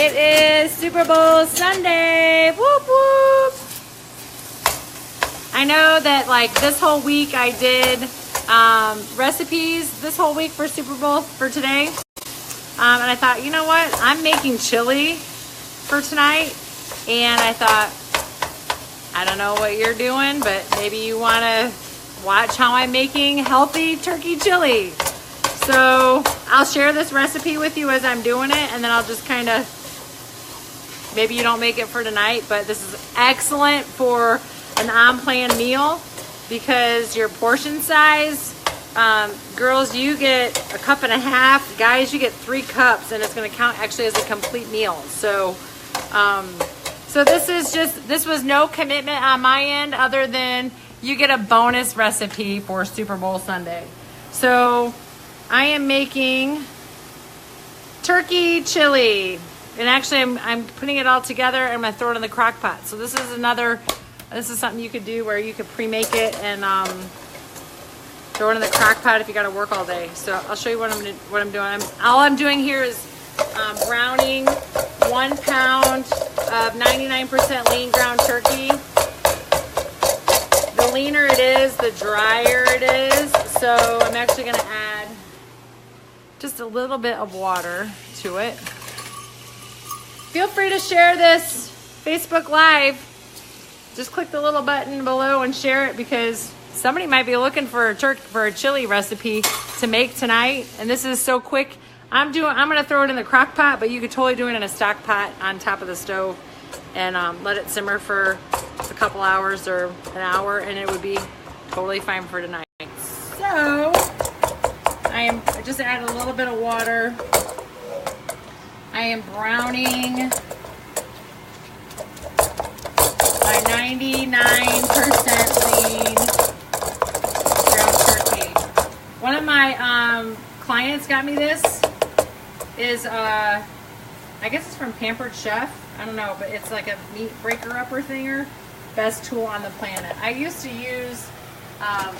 It is Super Bowl Sunday. Whoop whoop. I know that like this whole week I did recipes this whole week for Super Bowl for today. And I thought, you know what? I'm making chili for tonight. And I thought, I don't know what you're doing, but maybe you want to watch how I'm making healthy turkey chili. So I'll share this recipe with you as I'm doing it, and then I'll just kind of, maybe you don't make it for tonight, but this is excellent for an on-plan meal because your portion size, girls, you get a cup and a half. Guys, you get 3 cups, and it's going to count actually as a complete meal. So, so this was no commitment on my end other than you get a bonus recipe for Super Bowl Sunday. So I am making turkey chili. And actually I'm putting it all together and I'm gonna throw it in the crock pot. So this is something you could do where you could pre-make it and throw it in the crock pot if you gotta work all day. So I'll show you what I'm doing. All I'm doing here is browning 1 pound of 99% lean ground turkey. The leaner it is, the drier it is. So I'm actually gonna add just a little bit of water to it. Tfeel free to share this Facebook Live. Just click the little button below and share it because somebody might be looking for a chili recipe to make tonight. And this is so quick. I'm gonna throw it in the crock pot, but you could totally do it in a stock pot on top of the stove and let it simmer for a couple hours or an hour, and it would be totally fine for tonight. So I just added a little bit of water. I am browning my 99% lean ground turkey. One of my clients got me this. Is I guess it's from Pampered Chef. I don't know, but it's like a meat breaker upper thinger. Best tool on the planet. I used to use,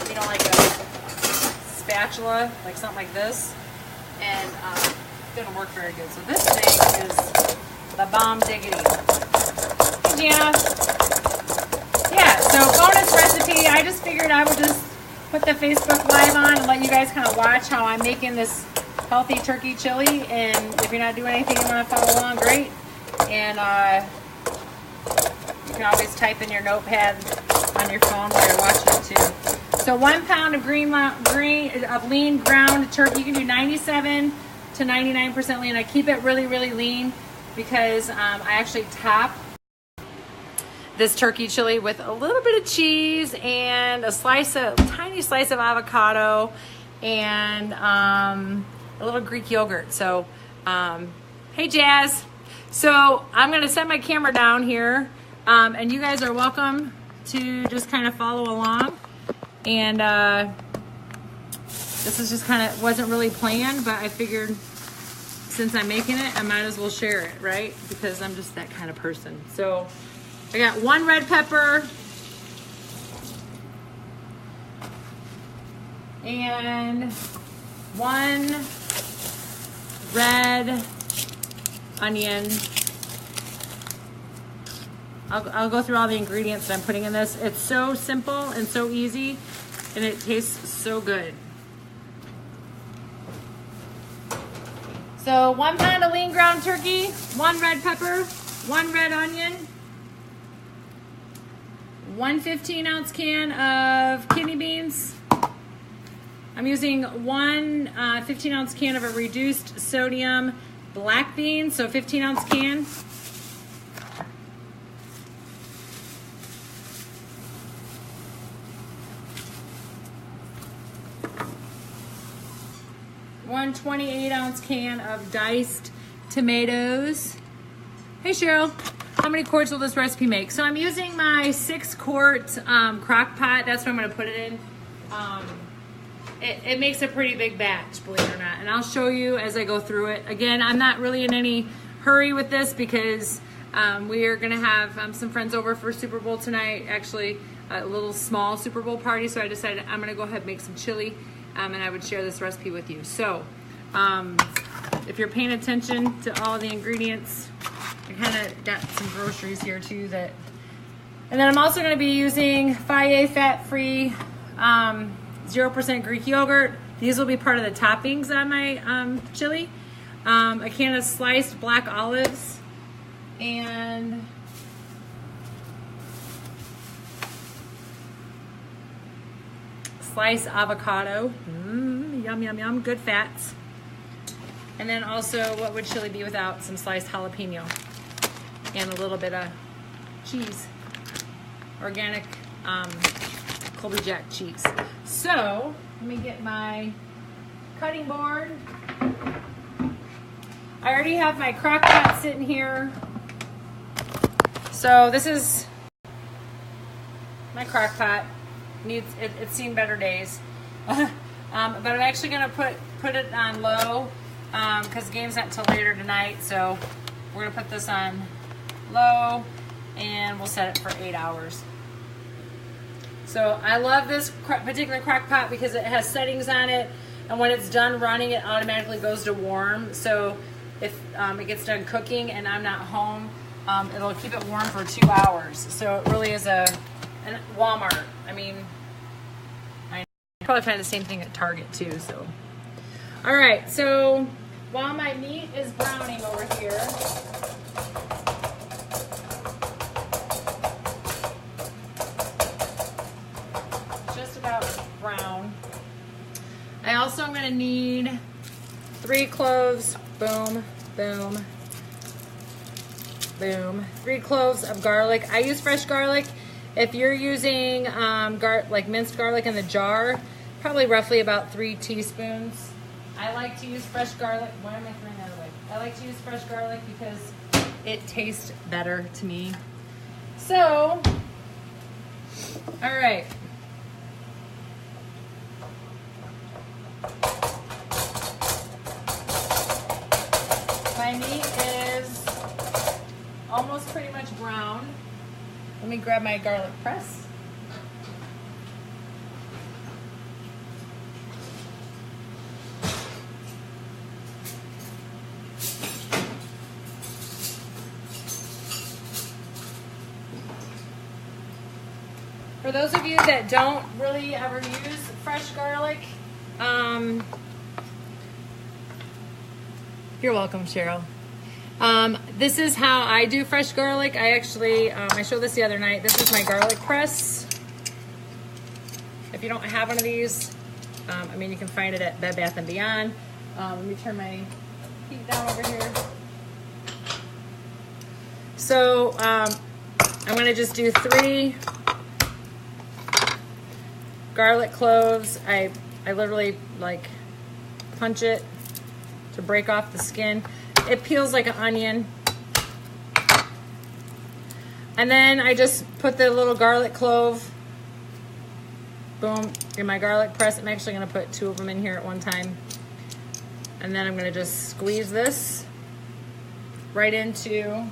you know, like a spatula, like something like this, and it didn't work very good. So this thing is the bomb diggity. Hey, Gianna. Yeah, so bonus recipe. I just figured I would just put the Facebook Live on and let you guys kind of watch how I'm making this healthy turkey chili. And if you're not doing anything you want to follow along, great. And you can always type in your notepad on your phone while you're watching it too. So 1 pound of lean ground turkey. You can do 97 to 99% lean. I keep it really, really lean because I actually top this turkey chili with a little bit of cheese and a tiny slice of avocado and a little Greek yogurt. So, hey Jazz. So I'm going to set my camera down here, and you guys are welcome to just kind of follow along. And this is just kind of, wasn't really planned, but I figured since I'm making it, I might as well share it, right? Because I'm just that kind of person. So I got 1 red pepper and 1 red onion. I'll go through all the ingredients that I'm putting in this. It's so simple and so easy, and it tastes so good. So 1 pound of lean ground turkey, 1 red pepper, 1 red onion, 1 15-ounce can of kidney beans. I'm using 1 15-ounce can of a reduced sodium black bean, so 15-ounce can. One 28-ounce can of diced tomatoes. Hey Cheryl, how many quarts will this recipe make? So I'm using my 6-quart crock pot. That's what I'm going to put it in. It makes a pretty big batch, believe it or not. And I'll show you as I go through it. Again, I'm not really in any hurry with this because we are going to have some friends over for Super Bowl tonight. Actually, a little small Super Bowl party. So I decided I'm going to go ahead and make some chili. And I would share this recipe with you. So if you're paying attention to all the ingredients, I kind of got some groceries here too that, and then I'm also going to be using Faye fat-free 0% Greek yogurt. These will be part of the toppings on my chili. A can of sliced black olives and sliced avocado. Yum, yum, yum. Good fats. And then also, what would chili be without some sliced jalapeno and a little bit of cheese, organic Colby Jack cheese. So let me get my cutting board. I already have my crock pot sitting here. So this is my crock pot. It's seen better days. But I'm actually gonna put it on low because the game's not until later tonight. So we're gonna put this on low and we'll set it for 8 hours. So I love this particular crock pot because it has settings on it, and when it's done running, it automatically goes to warm. So if it gets done cooking and I'm not home, it'll keep it warm for 2 hours. So it really is a Walmart. I mean, I probably find the same thing at Target too. So, all right. So while my meat is browning over here, just about brown. I also am going to need 3 cloves. Boom, boom, boom. 3 cloves of garlic. I use fresh garlic. If you're using like minced garlic in the jar, probably roughly about 3 teaspoons. I like to use fresh garlic. Why am I throwing that away? I like to use fresh garlic because it tastes better to me. So, all right. My meat is almost pretty much brown. Let me grab my garlic press. For those of you that don't really ever use fresh garlic, you're welcome, Cheryl. This is how I do fresh garlic. I actually, I showed this the other night. This is my garlic press. If you don't have one of these, I mean, you can find it at Bed Bath & Beyond. Let me turn my heat down over here. So, I'm gonna just do 3 garlic cloves. I literally like punch it to break off the skin. It peels like an onion. And then I just put the little garlic clove, boom, in my garlic press. I'm actually gonna put 2 of them in here at one time. And then I'm gonna just squeeze this right into,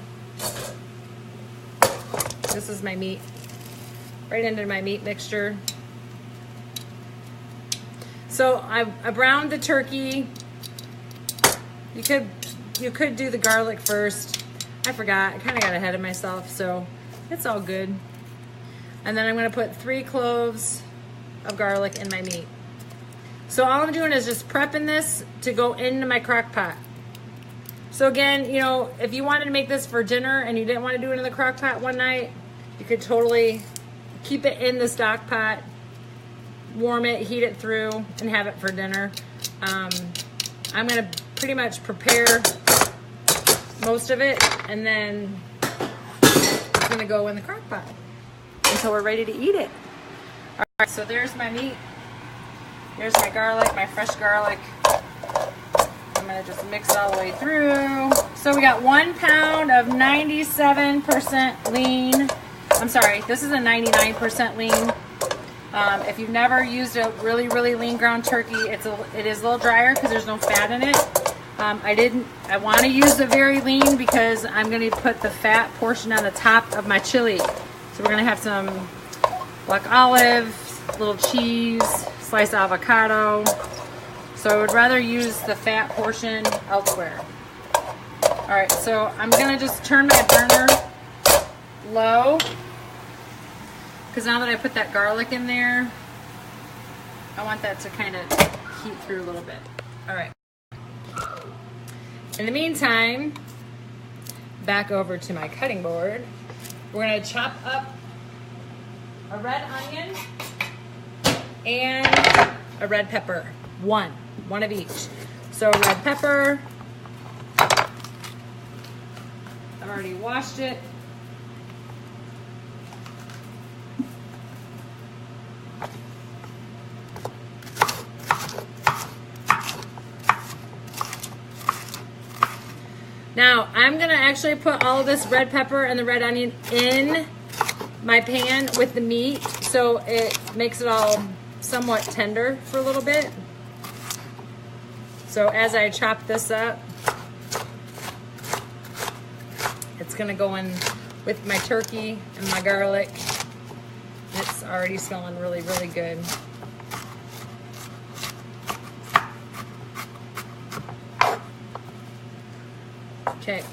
this is my meat, right into my meat mixture. So I browned the turkey. You could do the garlic first. I forgot. I kind of got ahead of myself, so it's all good. And then I'm going to put 3 cloves of garlic in my meat. So all I'm doing is just prepping this to go into my crock pot. So again, you know, if you wanted to make this for dinner and you didn't want to do it in the crock pot one night, you could totally keep it in the stock pot, warm it, heat it through, and have it for dinner. I'm going to pretty much prepare most of it, and then it's going to go in the crock pot until we're ready to eat it. All right, so there's my meat. Here's my garlic, my fresh garlic. I'm going to just mix it all the way through. So we got 1 pound of 97% lean. I'm sorry, this is a 99% lean. If you've never used a really, really lean ground turkey, it is a little drier because there's no fat in it. I want to use the very lean because I'm going to put the fat portion on the top of my chili. So we're going to have some black olives, little cheese, sliced avocado. So I would rather use the fat portion elsewhere. All right, so I'm gonna just turn my burner low, because now that I put that garlic in there, I want that to kind of heat through a little bit. All right. In the meantime, back over to my cutting board. We're gonna chop up a red onion and a red pepper. One of each. So red pepper, I've already washed it. Now, I'm gonna actually put all of this red pepper and the red onion in my pan with the meat, so it makes it all somewhat tender for a little bit. So as I chop this up, it's gonna go in with my turkey and my garlic. It's already smelling really, really good. Okay.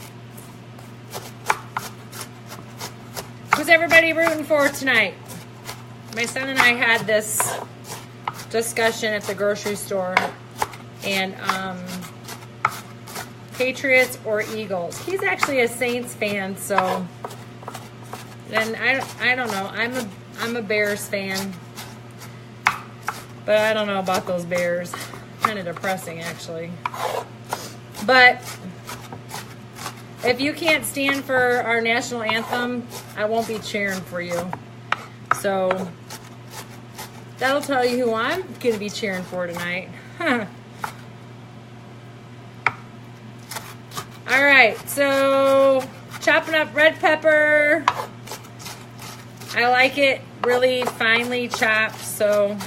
Who's everybody rooting for tonight? My son and I had this discussion at the grocery store, and Patriots or Eagles. He's actually a Saints fan, so and I don't know. I'm a Bears fan, but I don't know about those Bears. Kind of depressing, actually. But if you can't stand for our national anthem, I won't be cheering for you. So that'll tell you who I'm going to be cheering for tonight. All right, so chopping up red pepper. I like it really finely chopped, so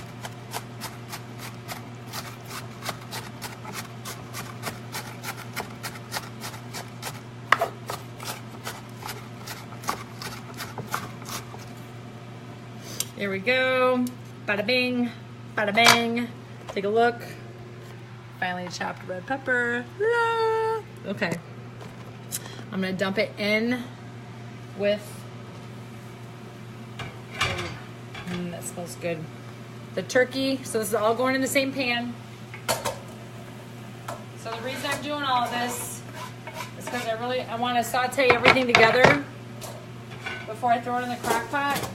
there we go. Bada bing, bada bang. Take a look. Finely chopped red pepper. Okay. I'm gonna dump it in with, that smells good, the turkey. So this is all going in the same pan. So the reason I'm doing all of this is because I want to saute everything together before I throw it in the crock pot.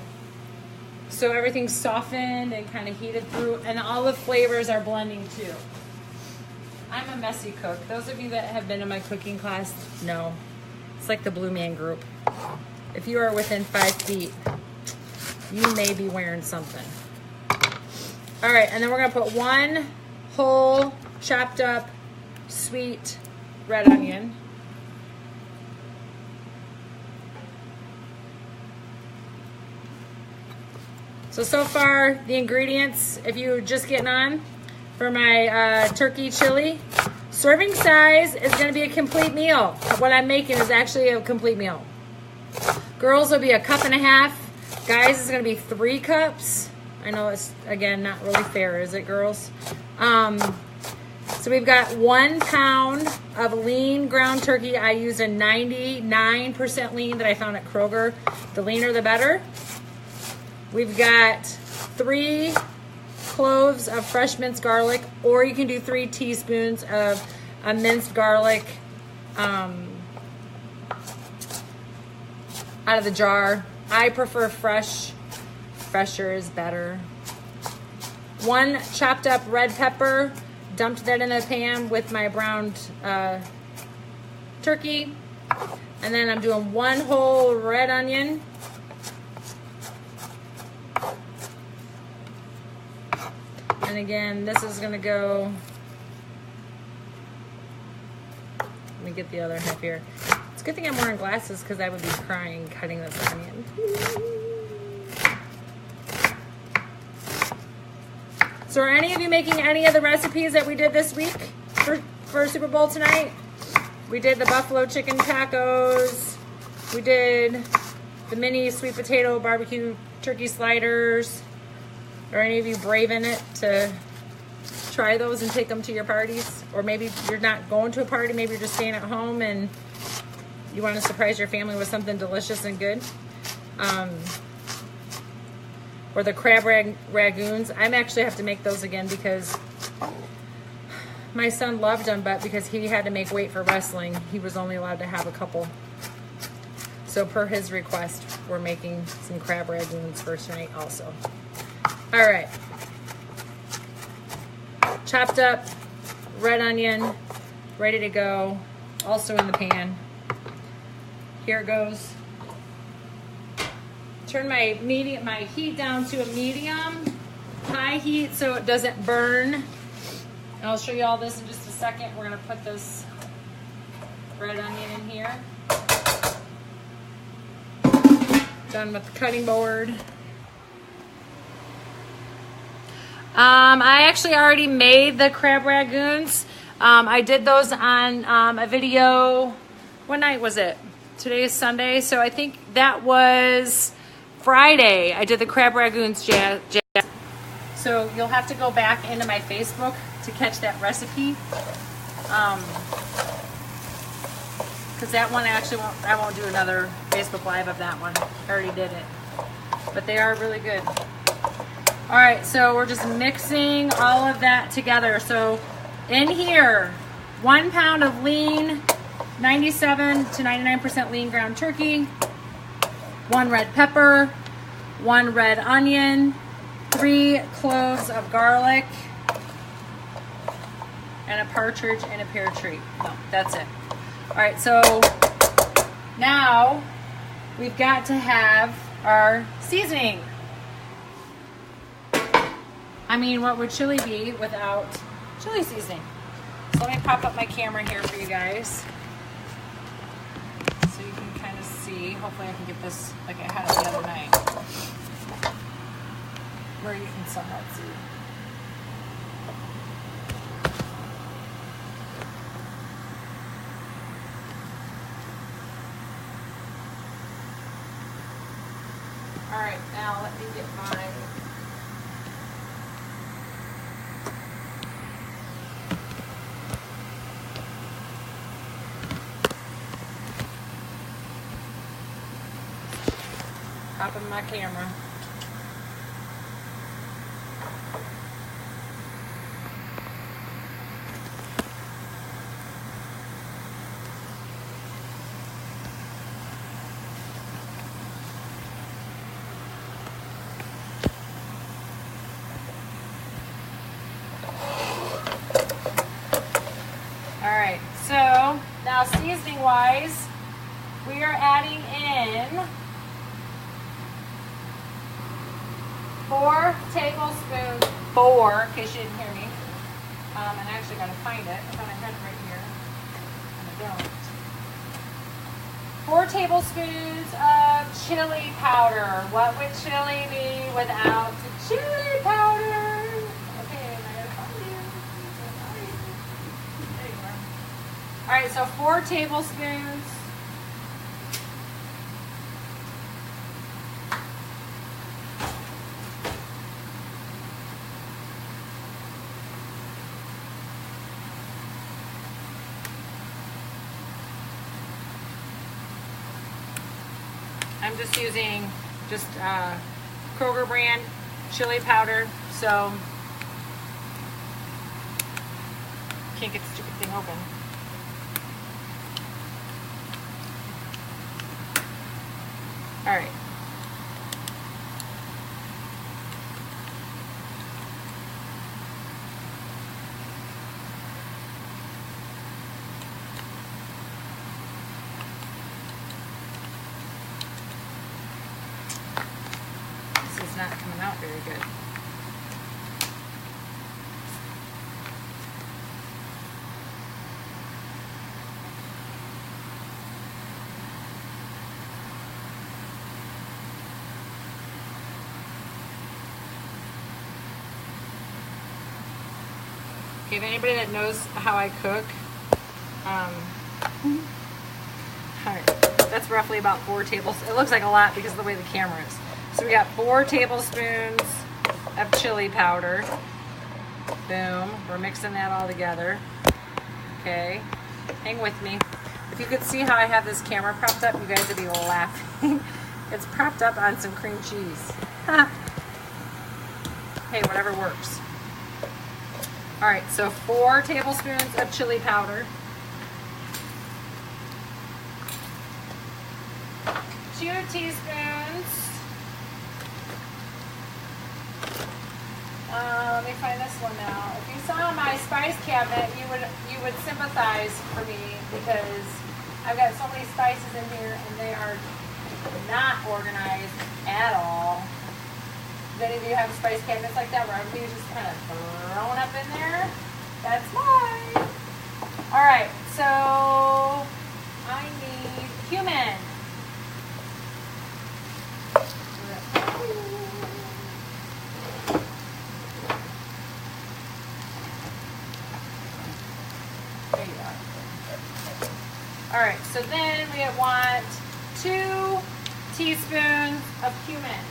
So everything's softened and kind of heated through, and all the flavors are blending too. I'm a messy cook. Those of you that have been in my cooking class know. It's like the Blue Man Group. If you are within 5 feet, you may be wearing something. All right, and then we're gonna put one whole chopped up sweet red onion. So far, the ingredients, if you're just getting on, for my turkey chili, serving size is going to be a complete meal. What I'm making is actually a complete meal. Girls will be 1.5 cups. Guys, it's going to be 3 cups. I know it's, again, not really fair, is it, girls? So we've got 1 pound of lean ground turkey. I use a 99% lean that I found at Kroger. The leaner, the better. We've got 3 cloves of fresh minced garlic, or you can do 3 teaspoons of minced garlic out of the jar. I prefer fresh. Fresher is better. 1 chopped up red pepper. Dumped that in a pan with my browned turkey. And then I'm doing 1 whole red onion. And again, this is gonna go, let me get the other half here. It's a good thing I'm wearing glasses because I would be crying cutting this onion. So are any of you making any of the recipes that we did this week for Super Bowl tonight? We did the buffalo chicken tacos. We did the mini sweet potato barbecue turkey sliders. Are any of you brave in it to try those and take them to your parties. Or maybe you're not going to a party, maybe you're just staying at home and you want to surprise your family with something delicious and good. Or the crab ragoons. I actually have to make those again because my son loved them, but because he had to make weight for wrestling, he was only allowed to have a couple. So per his request, we're making some crab ragoons for tonight also. All right. Chopped up red onion, ready to go, also in the pan. Here it goes. Turn my heat down to a medium, high heat so it doesn't burn. And I'll show you all this in just a second. We're gonna put this red onion in here. Done with the cutting board. I actually already made the crab ragoons. I did those on a video. What night was it? Today is Sunday, so I think that was Friday. I did the crab ragoons jazz. So you'll have to go back into my Facebook to catch that recipe. Because that one I won't do another Facebook Live of that one. I already did it. But they are really good. All right, so we're just mixing all of that together. So in here, 1 pound of lean, 97 to 99% lean ground turkey, 1 red pepper, 1 red onion, 3 cloves of garlic, and a partridge and a pear tree. No, that's it. All right, so now we've got to have our seasoning. I mean, what would chili be without chili seasoning? So let me pop up my camera here for you guys so you can kind of see. Hopefully I can get this like I had it the other night where you can somewhat see. All right, now let me get my top of my camera. Alright, so now seasoning wise, we are adding in 4 tablespoons, 4, in case you didn't hear me. And I actually got to find it. I thought I had it right here. And I don't. 4 tablespoons of chili powder. What would chili be without chili powder? Okay, I gotta find you. There you are. Alright, so 4 tablespoons. I'm just using Kroger brand chili powder, so can't get the stupid thing open. All right. Not coming out very good. Okay, if anybody that knows how I cook, alright, that's roughly about 4 tablespoons. It looks like a lot because of the way the camera is. So we got 4 tablespoons of chili powder. Boom. We're mixing that all together. Okay. Hang with me. If you could see how I have this camera propped up, you guys would be laughing. It's propped up on some cream cheese. Hey, whatever works. All right, so 4 tablespoons of chili powder. 2 teaspoons. Let me find this one now. If you saw my spice cabinet, you would sympathize for me because I've got so many spices in here and they are not organized at all. Do any of you have spice cabinets like that where everything's just kind of thrown up in there? That's mine. All right, so I need cumin. There you are. All right, so then we want 2 teaspoons of cumin.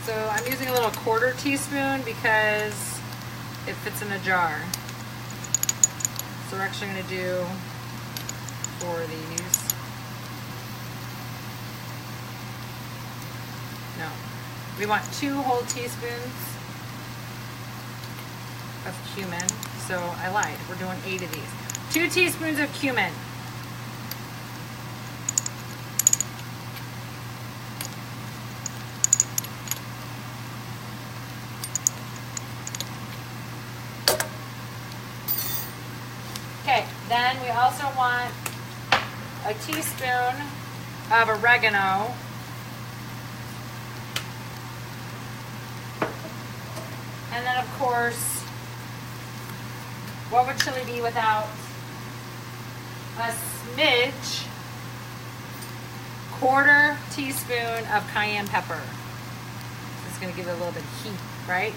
So I'm using a little 1/4 teaspoon because it fits in a jar. So we're actually going to do 4 of these. No. We want 2 whole teaspoons of cumin. So I lied. We're doing 8 of these. 2 teaspoons of cumin. Okay, then we also want a teaspoon of oregano. And then, of course, what would chili be without a smidge, 1/4 teaspoon of cayenne pepper? This is going to give it a little bit of heat, right?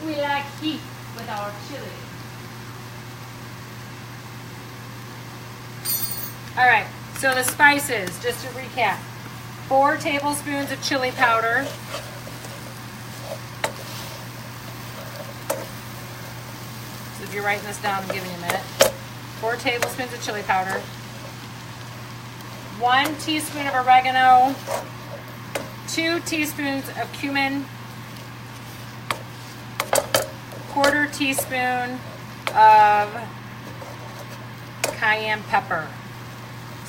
We like heat with our chili. All right, so the spices, just to recap. 4 tablespoons of chili powder. So if you're writing this down, I'm giving you a minute. 4 tablespoons of chili powder. 1 teaspoon of oregano. 2 teaspoons of cumin. 1/4 teaspoon of cayenne pepper.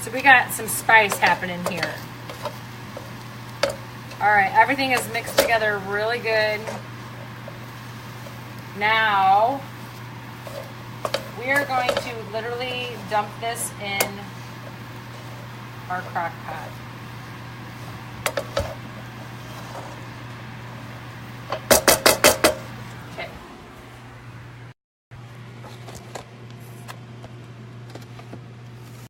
So we got some spice happening here. All right, everything is mixed together really good. Now, we are going to literally dump this in our crock pot.